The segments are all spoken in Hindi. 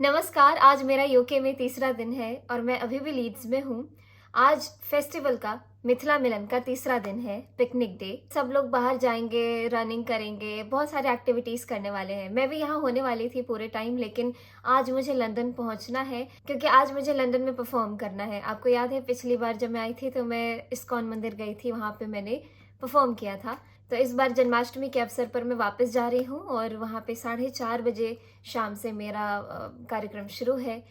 नमस्कार। आज मेरा यूके में तीसरा दिन है और मैं अभी भी लीड्स में हूँ। आज फेस्टिवल का मिथिला मिलन का तीसरा दिन है, पिकनिक डे। सब लोग बाहर जाएंगे, रनिंग करेंगे, बहुत सारे एक्टिविटीज करने वाले हैं। मैं भी यहाँ होने वाली थी पूरे टाइम, लेकिन आज मुझे लंदन पहुँचना है क्योंकि आज मुझे लंदन में परफॉर्म करना है। आपको याद है पिछली बार जब मैं आई थी तो मैं इस्कॉन मंदिर गई थी, वहाँ पे मैंने परफॉर्म किया था। तो इस बार जन्माष्टमी के अवसर पर मैं वापस जा रही हूँ और वहाँ पे 4:30 बजे शाम से मेरा कार्यक्रम शुरू है।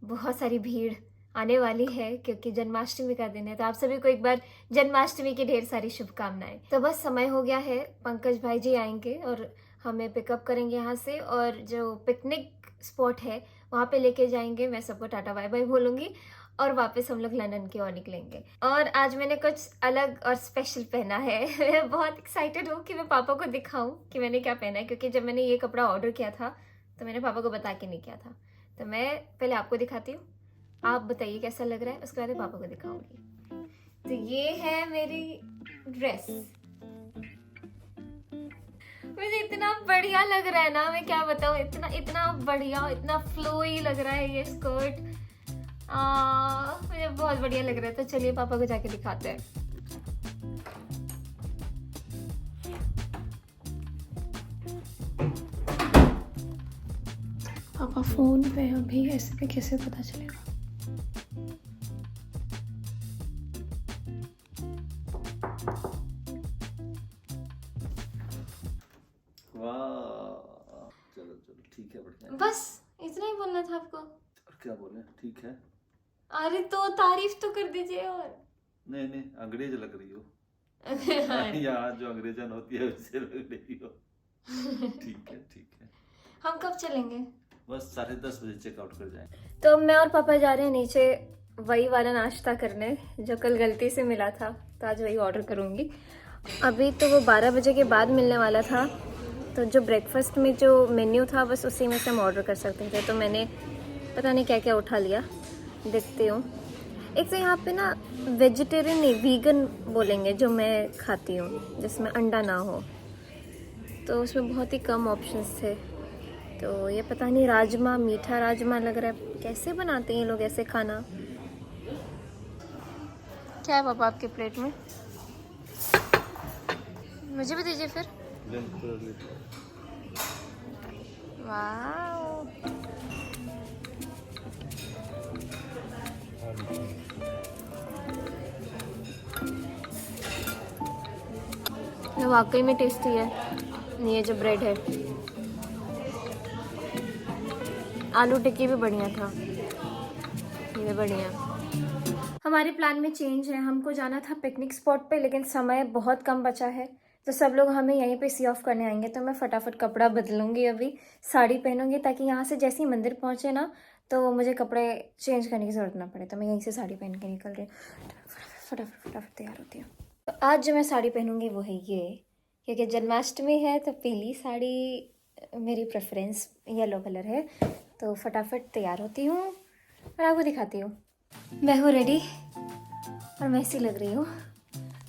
बहुत सारी भीड़ आने वाली है क्योंकि जन्माष्टमी का दिन है। तो आप सभी को एक बार जन्माष्टमी की ढेर सारी शुभकामनाएं। तो बस समय हो गया है, पंकज भाई जी आएंगे और हमें पिकअप करेंगे यहाँ से और जो पिकनिक स्पॉट है वहाँ पे लेके जाएंगे। मैं सबको टाटा बाय बाय बोलूँगी और वापस हम लोग लंदन की ओर निकलेंगे। और आज मैंने कुछ अलग और स्पेशल पहना है। मैं बहुत एक्साइटेड हूँ कि मैं पापा को दिखाऊं कि मैंने क्या पहना है, क्योंकि जब मैंने ये कपड़ा ऑर्डर किया था तो मैंने पापा को बता के नहीं किया था। तो मैं पहले आपको दिखाती हूँ, आप बताइए कैसा लग रहा है, उसके बाद पापा को दिखाऊंगी। तो ये है मेरी ड्रेस। मुझे इतना बढ़िया लग रहा है ना, मैं क्या बताऊँ, इतना बढ़िया, इतना फ्लोई लग रहा है ये स्कर्ट। मुझे बहुत बढ़िया लग रहा है। तो चलिए पापा को जाके दिखाते हैं। पापा फोन पे अभी, ऐसे पे कैसे पता चलेगा? वाह, चलो चलो ठीक है, बढ़िया। बस इतना ही बोलना था आपको। और क्या बोले, ठीक है। अरे तो तारीफ तो कर दीजिए। और नहीं अंग्रेज लग रही हो। यहाँ जो अंग्रेजन होती है उससे लग रही हो। ठीक है। हम कब चलेंगे? बस 10:30 बजे चेकआउट कर जाएंगे। तो मैं और पापा जा रहे हैं नीचे वही वाला नाश्ता करने जो कल गलती से मिला था, तो आज वही ऑर्डर करूँगी। अभी तो वो 12 बजे के बाद मिलने वाला था, तो जो ब्रेकफास्ट में जो मेन्यू था बस उसी में से हम ऑर्डर कर सकते थे। तो मैंने पता नहीं क्या क्या उठा लिया, देखती हूँ। एक तो यहाँ पे ना वेजिटेरियन नहीं, वीगन बोलेंगे जो मैं खाती हूँ, जिसमें अंडा ना हो, तो उसमें बहुत ही कम ऑप्शंस थे। तो ये पता नहीं राजमा, मीठा राजमा लग रहा है। कैसे बनाते हैं ये लोग ऐसे खाना? क्या है पापा आपके प्लेट में? मुझे भी दीजिए फिर। वाह, ये वाकई में टेस्टी है। ये जो ब्रेड है, आलू टिक्की भी बढ़िया था, ये बढ़िया। हमारे प्लान में चेंज है। हमको जाना था पिकनिक स्पॉट पे, लेकिन समय बहुत कम बचा है, तो सब लोग हमें यहीं पे सी ऑफ करने आएंगे। तो मैं फटाफट कपड़ा बदलूंगी, अभी साड़ी पहनूंगी, ताकि यहाँ से जैसे ही मंदिर पहुँचे ना तो मुझे कपड़े चेंज करने की ज़रूरत ना पड़े। तो मैं यहीं से साड़ी पहन के निकल रही हूँ। फटाफट तैयार होती हूँ। तो आज जो मैं साड़ी पहनूंगी वो है ये, क्योंकि जन्माष्टमी है तो पीली साड़ी मेरी प्रेफरेंस येलो कलर है। तो फटाफट तैयार होती हूँ और आपको दिखाती हूँ। मैं हूँ रेडी और मैं ऐसी लग रही हूँ।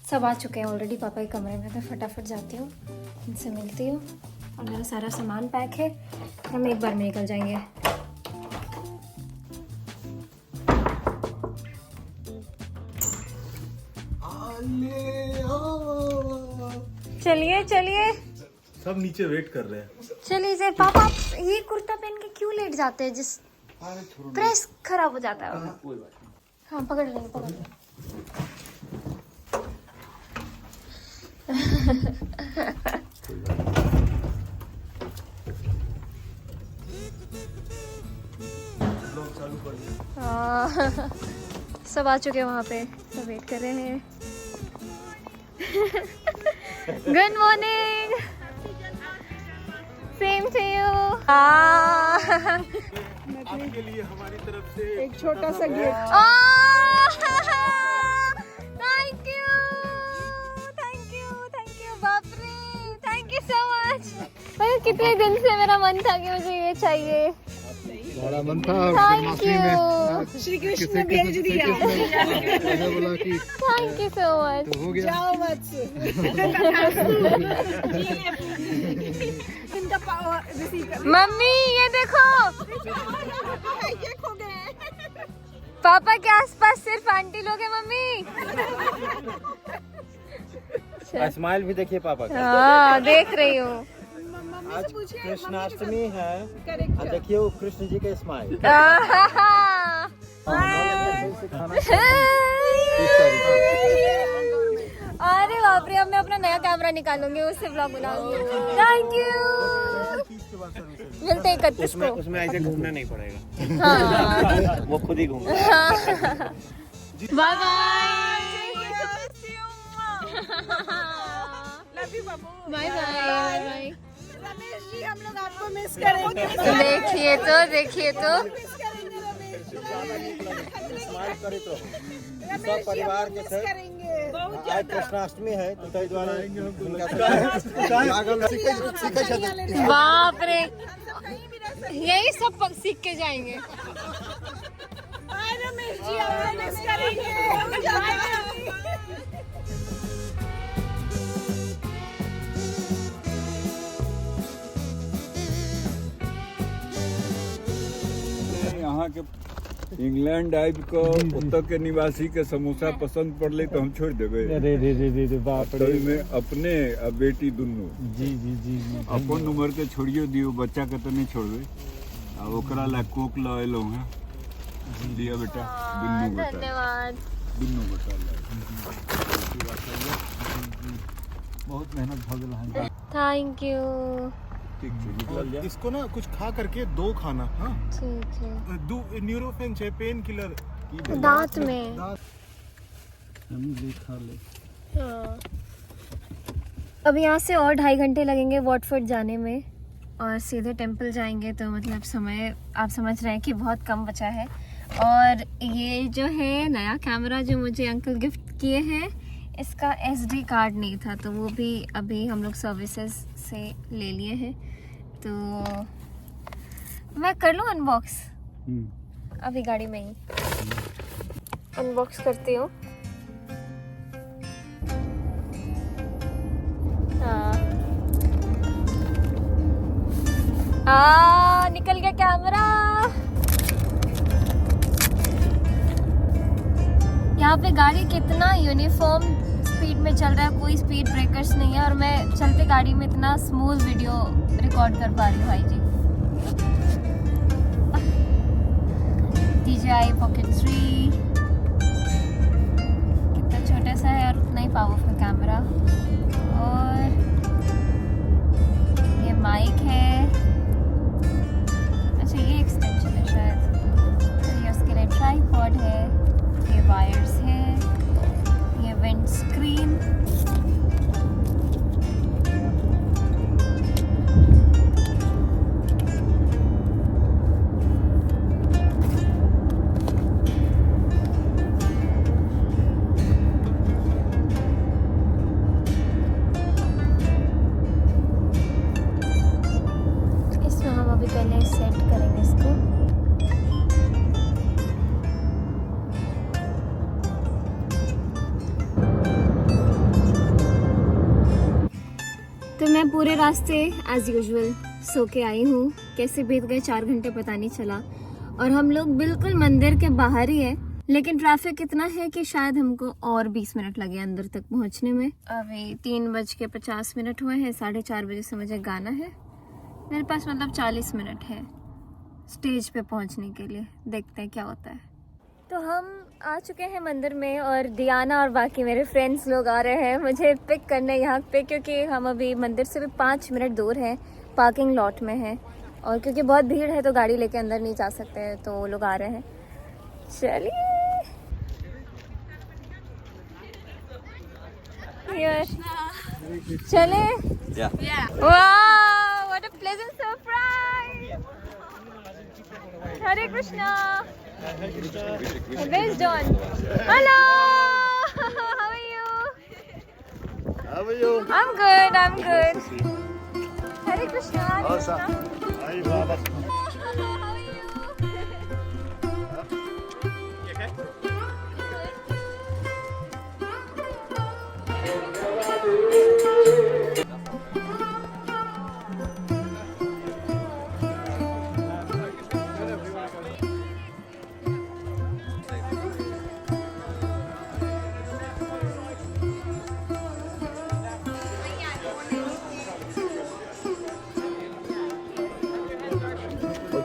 सब आ चुके हैं ऑलरेडी पापा के कमरे में। तो फटाफट जाती हूँ, इनसे मिलती हूँ और मेरा सारा सामान पैक है, हम एक बार में निकल जाएंगे। चलिए सब नीचे वेट कर रहे हैं। चलिए से पापा, ये कुर्ता पहन के क्यों लेट जाते हैं? जिस प्रेस खराब हो जाता है। कोई बात नहीं। हाँ पकड़ लेंगे। सब आ चुके हैं वहाँ पे, सब वेट कर रहे हैं। Good morning. Same to you. आपके लिए हमारी तरफ से एक छोटा सा गिफ्ट। थैंक यू बाप रे, थैंक यू सो मच। कितने दिन से मेरा मन था कि मुझे ये चाहिए, बड़ा मन था। Thank you. श्री कृष्ण ने भेज दिया। बोला कि थैंक यू सो मच। हो गया। जाओ मत। इनका रिसीव कर। मम्मी ये देखो, ये खो गए। पापा के आसपास सिर्फ आंटी लोग हैं मम्मी। स्माइल भी देखिए पापा का। हाँ देख रही हूँ। आज कृष्णाष्टमी है, देखिए वो कृष्ण जी का स्माइल। अरे बाप रे, अब मैं अपना नया कैमरा निकालूंगी, उससे ब्लॉग बनाऊंगी। Thank you. मिलते 31 को। उसमें ऐसे घूमना नहीं पड़ेगा। हाँ। वो खुद ही घूमेगा। Bye bye. लव यू बाबू। Bye bye. रमेश जी हम लोग आपको मिस करेंगे। देखिए तो देखिए तो मिस करेंगे रमेश जी। स्माइल करे तो रमेश सब जी परिवार हम के मिस साथ करेंगे। बहुत आज ज्यादा। कृष्णाष्टमी है तो ताहि द्वारा बाप रे, हम सब कहीं भी रह सकते यही सब सीख के जाएंगे। हैं। रमेश जी आपको मिस करेंगे। बहुत ज्यादा। यहाँ के इंग्लैंड आइब को उत्तर के निवासी के समोसा पसंद पड़ले तो हम छोड़ देवे। रे बाप तो में अपने आ बेटी दुनू जी अपन उम्र के छोड़ियो दियो, बच्चा के तो नहीं छोड़बे। आ ओकरा ला कोक ल एलो हैं। लिया बेटा, दुनू बता धन्यवाद। दुनू बता ला। बहुत मेहनत भ गेल है। Thank you. ठीक है, निकल जा। इसको ना कुछ खा करके 2 खाना। हाँ ठीक है। न्यूरोफेन है, पेन किलर। दांत में। हम भी खा ले। हाँ। अब यहाँ से और 2.5 घंटे लगेंगे वॉटफोर्ड जाने में, और सीधे टेंपल जाएंगे, तो मतलब समय आप समझ रहे हैं कि बहुत कम बचा है। और ये जो है नया कैमरा जो मुझे अंकल गिफ्ट किए हैं, इसका SD कार्ड नहीं था, तो वो भी अभी हम लोग सर्विसेज से ले लिए हैं। तो मैं कर लूँ अनबॉक्स अभी गाड़ी में ही अनबॉक्स करती हूँ। निकल गया कैमरा। यहाँ पे गाड़ी कितना यूनिफॉर्म स्पीड में चल रहा है, कोई स्पीड ब्रेकर्स नहीं है, और मैं चलते गाड़ी में इतना स्मूथ वीडियो रिकॉर्ड कर पा रही हूँ भाई जी। DJI Pocket 3 कितना छोटा सा है और उतना ही पावरफुल कैमरा। और ये माइक है, अच्छा ये एक्सटेंशन है शायद, तो ये उसके लिए ट्राइपॉड है, ये वायर्स है, ये विंड स्क्रीन, इसमें हम अभी पहले सेट करेंगे इसको। तो मैं पूरे रास्ते एज यूजुअल सो के आई हूँ। कैसे बीत गए 4 घंटे पता नहीं चला, और हम लोग बिल्कुल मंदिर के बाहर ही है, लेकिन ट्रैफिक इतना है कि शायद हमको और 20 मिनट लगे अंदर तक पहुँचने में। अभी 3:50 हुए हैं, 4:30 बजे से मुझे गाना है। मेरे पास मतलब 40 मिनट है स्टेज पे पहुँचने के लिए, देखते हैं क्या होता है। तो हम आ चुके हैं मंदिर में, और डियाना और बाकी मेरे फ्रेंड्स लोग आ रहे हैं मुझे पिक करने यहाँ पे, क्योंकि हम अभी मंदिर से भी 5 मिनट दूर हैं, पार्किंग लॉट में हैं, और क्योंकि बहुत भीड़ है तो गाड़ी लेके अंदर नहीं जा सकते, तो वो लोग आ रहे हैं। चलिए चले। वाह, what a pleasant surprise. Hare Krishna. Where's John? Hello. How are you? How are you? I'm good. I'm good. Hare Krishna. Hare Krishna. Hi, Baba. How are you?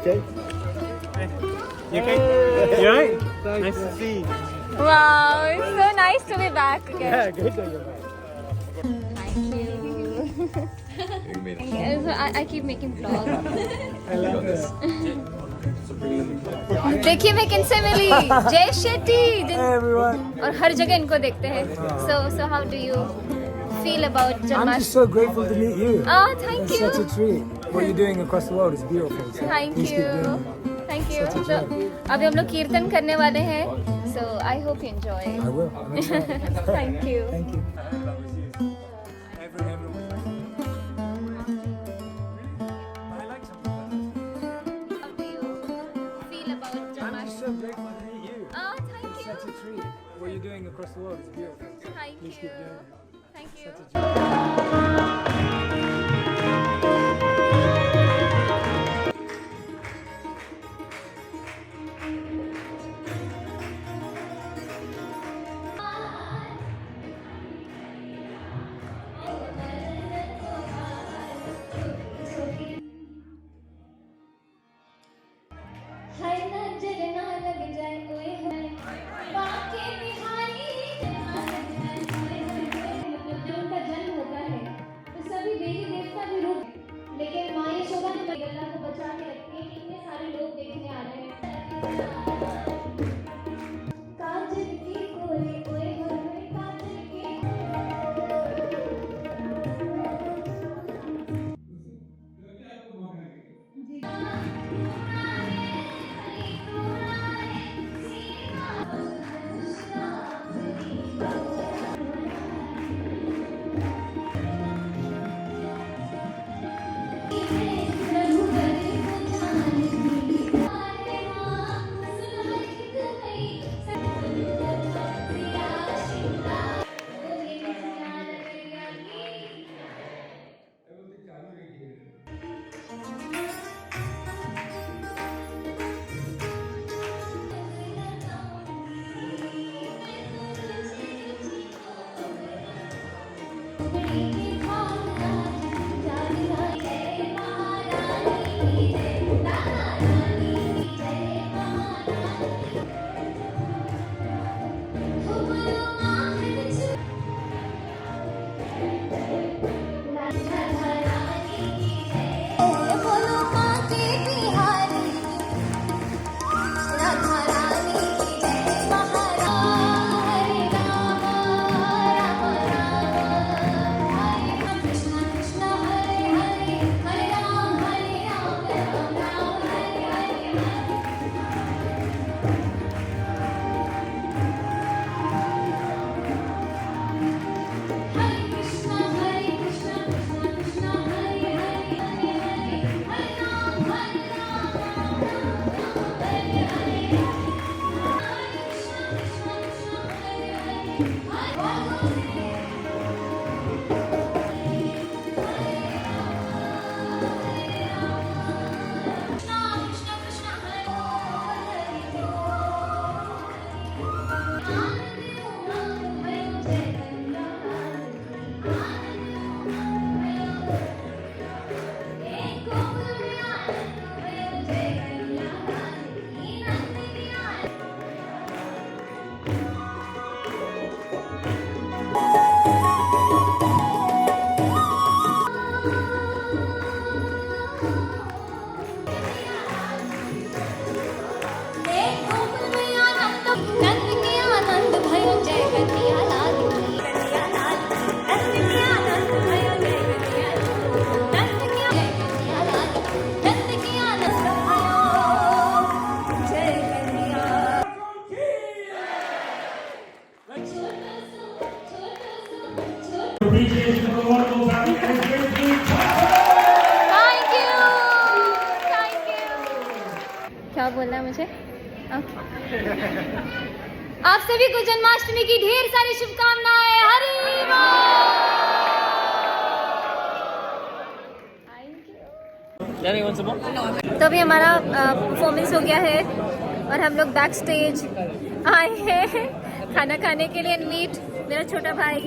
Okay. You right? Nice to see you. Wow, it's so nice to be back again. Yeah, good that you're back. Thank you. So I keep making vlogs. I love this. देखिए मैं किनसे मिली, जय शेट्टी। Hey everyone. और हर जगह इनको देखते हैं। So how do you feel about I'm Janmashtami? just so grateful to meet you. Oh, thank It's you. such a treat. What you're doing across the world is beautiful. So Thank please keep you. doing it. Thank you. Such a So joy. अभी हम लोग कीर्तन करने वाले हैं। So I hope you enjoy. I will. I'm excited. Thank you. Thank you. How do you feel about I'm just Janmashtami? so grateful to meet you. Oh, thank you. Such a treat. What you're doing across the world is beautiful. So Thank please you. keep doing it. Thank you. Such a joy. हर नजर ना लग जाए कोई है बाके बिहारी मतलब जब उनका जन्म होता है तो सभी देवी देवता भी रूप लेकिन माँ यशोदा ने अल्लाह को बचा के रखती है कि इतने सारे लोग देखने आ रहे हैं काजल की कोरे ओए होए काजल की क्या बोलना है मुझे? आप सभी को जन्माष्टमी की ढेर सारी शुभकामनाएं। हरि बोल। तो अभी हमारा परफॉर्मेंस हो गया है और हम लोग बैक स्टेज आए हैं खाना खाने के लिए। मीट मेरा छोटा भाई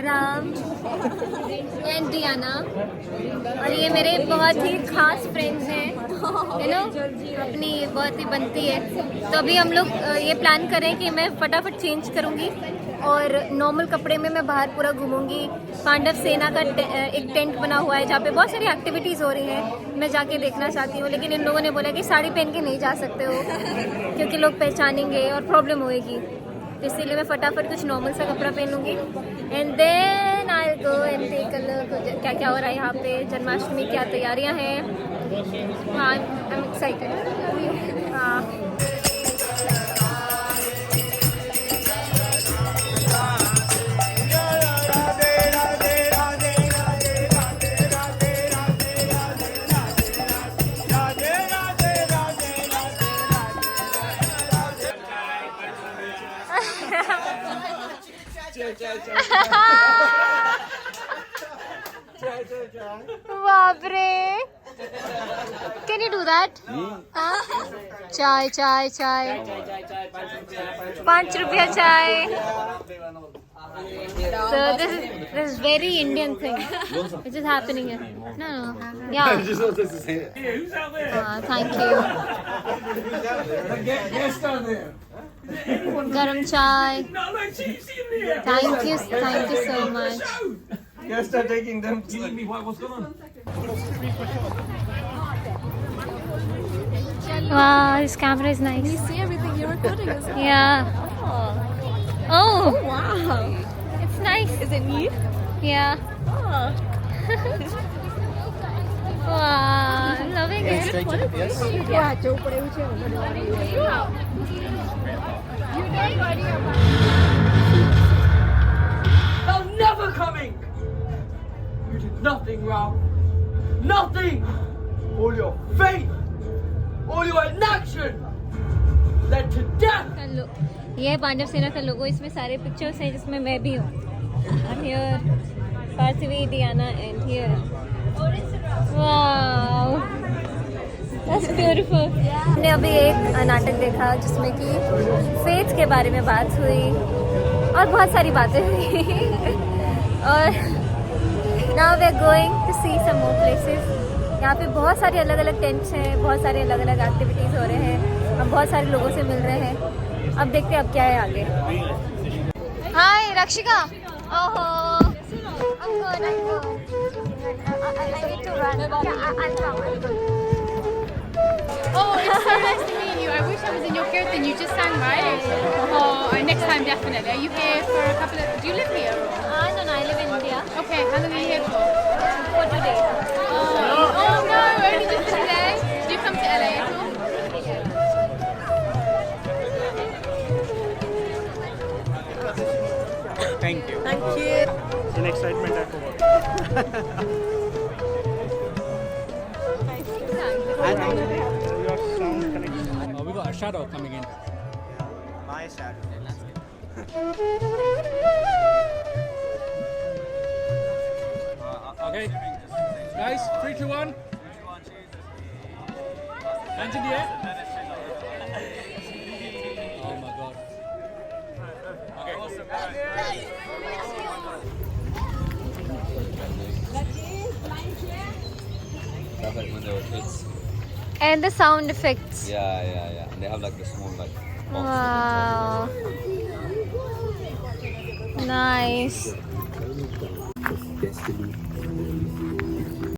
राम एंड डियाना, और ये मेरे बहुत ही खास फ्रेंड्स हैं, यू नो, अपनी बहुत ही बनती है। तो अभी हम लोग ये प्लान करें कि मैं फटाफट चेंज करूँगी और नॉर्मल कपड़े में मैं बाहर पूरा घूमूंगी। पांडव सेना का एक टेंट बना हुआ है जहाँ पे बहुत सारी एक्टिविटीज़ हो रही हैं, मैं जाके देखना चाहती हूँ। लेकिन इन लोगों ने बोला कि साड़ी पहन के नहीं जा सकते हो क्योंकि लोग पहचानेंगे और प्रॉब्लम होएगी, तो इसीलिए मैं फटाफट कुछ नॉर्मल सा कपड़ा पहन लूँगी। And then I go and take a look क्या क्या हो रहा है यहाँ पे, जन्माष्टमी क्या तैयारियाँ हैं। हाँ, आई एम एक्साइटेड। हाँ, बापरे, कैन यू डू दैट? चाय चाय चाय, 5 रुपया चाय। So this is very Indian thing which is happening here. No, yeah. Thank you. Garam chai. Thank you so much. Guests are taking them. Wow, this camera is nice. You see everything you're recording, is it? Yeah. Oh, Wow. it's nice. Is it me? Yeah. Oh. Wow, I'm loving it. They're never coming! You did nothing wrong. Nothing! All your faith, all your inaction led to death! ये है पांडव सेना का लोगो, इसमें सारे पिक्चर्स हैं जिसमें मैं भी हूँ। I'm here, Parthivi, Diana and here. Wow, that's beautiful. हमने अभी एक नाटक देखा जिसमें कि फेथ के बारे में बात हुई और बहुत सारी बातें हुई और now we are going to see some more places. यहाँ पे बहुत सारे अलग अलग टेंट्स हैं, बहुत सारे अलग अलग एक्टिविटीज़ हो रहे हैं, हम बहुत सारे लोगों से मिल रहे हैं। अब देखते हैं अब क्या है आगे। हाय रक्षिका। ओहो, I'm good, I'm good. I need to run. Yeah, I'll come. Oh, it's so nice to meet you. I wish I was in your kirtan. You just sang, right? Oh, next time definitely. Are you here for a couple of... Do you live here? No, I live in India. Okay, how long are you here for? For 2 days. Oh no, only just today. Do you come to LA at all? Thank you. Thank you. In excitement, I forgot. Your sound connection. We got a shadow coming in. My shadow. Okay. Guys, 3, 2, 1. Hands in the air. Oh my god. Okay. That's like when they were kids. And the sound effects. Yeah. And they have like the small like box. Wow. Nice.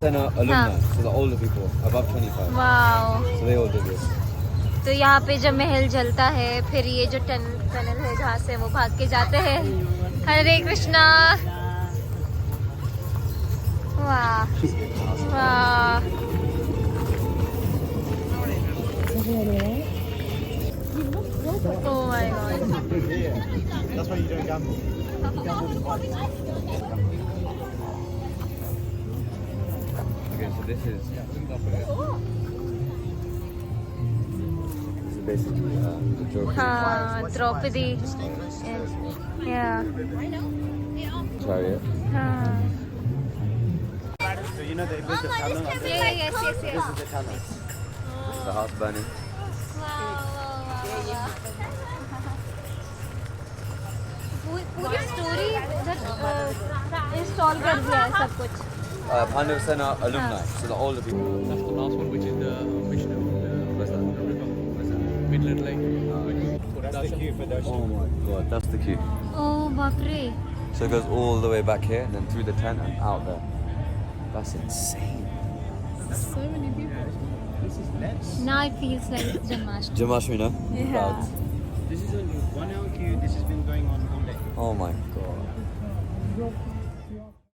Then alumni, so the older people, above 25. Wow. So they all did this. तो यहाँ पे जब महल जलता है फिर ये जो टनल है जहाँ से वो भाग के जाते हैं। हरे कृष्णा। वाह वाह। Oh my god. That's why you don't gamble. Okay, so this is basically the joke. हाँ, द्रौपदी। Yeah. Chariot. हाँ। So you know they built the tunnel. Yes. This is the tunnel. The house burning. पूरी स्टोरी इंस्टॉल कर दिया है सब कुछ 100% are alumni, so the older people. That's the last one, which is the Vishnu, Where's that? the river, Midland Lake. That's the queue for those. Oh my god, that's the queue. ओह बाप रे So it goes all the way back here and then through the tent and out there. That's insane. So many people. now it feels like Janmashtami Janmashtami, no? Yeah. This is only 1 hour queue. This has been going on all day. Oh my god.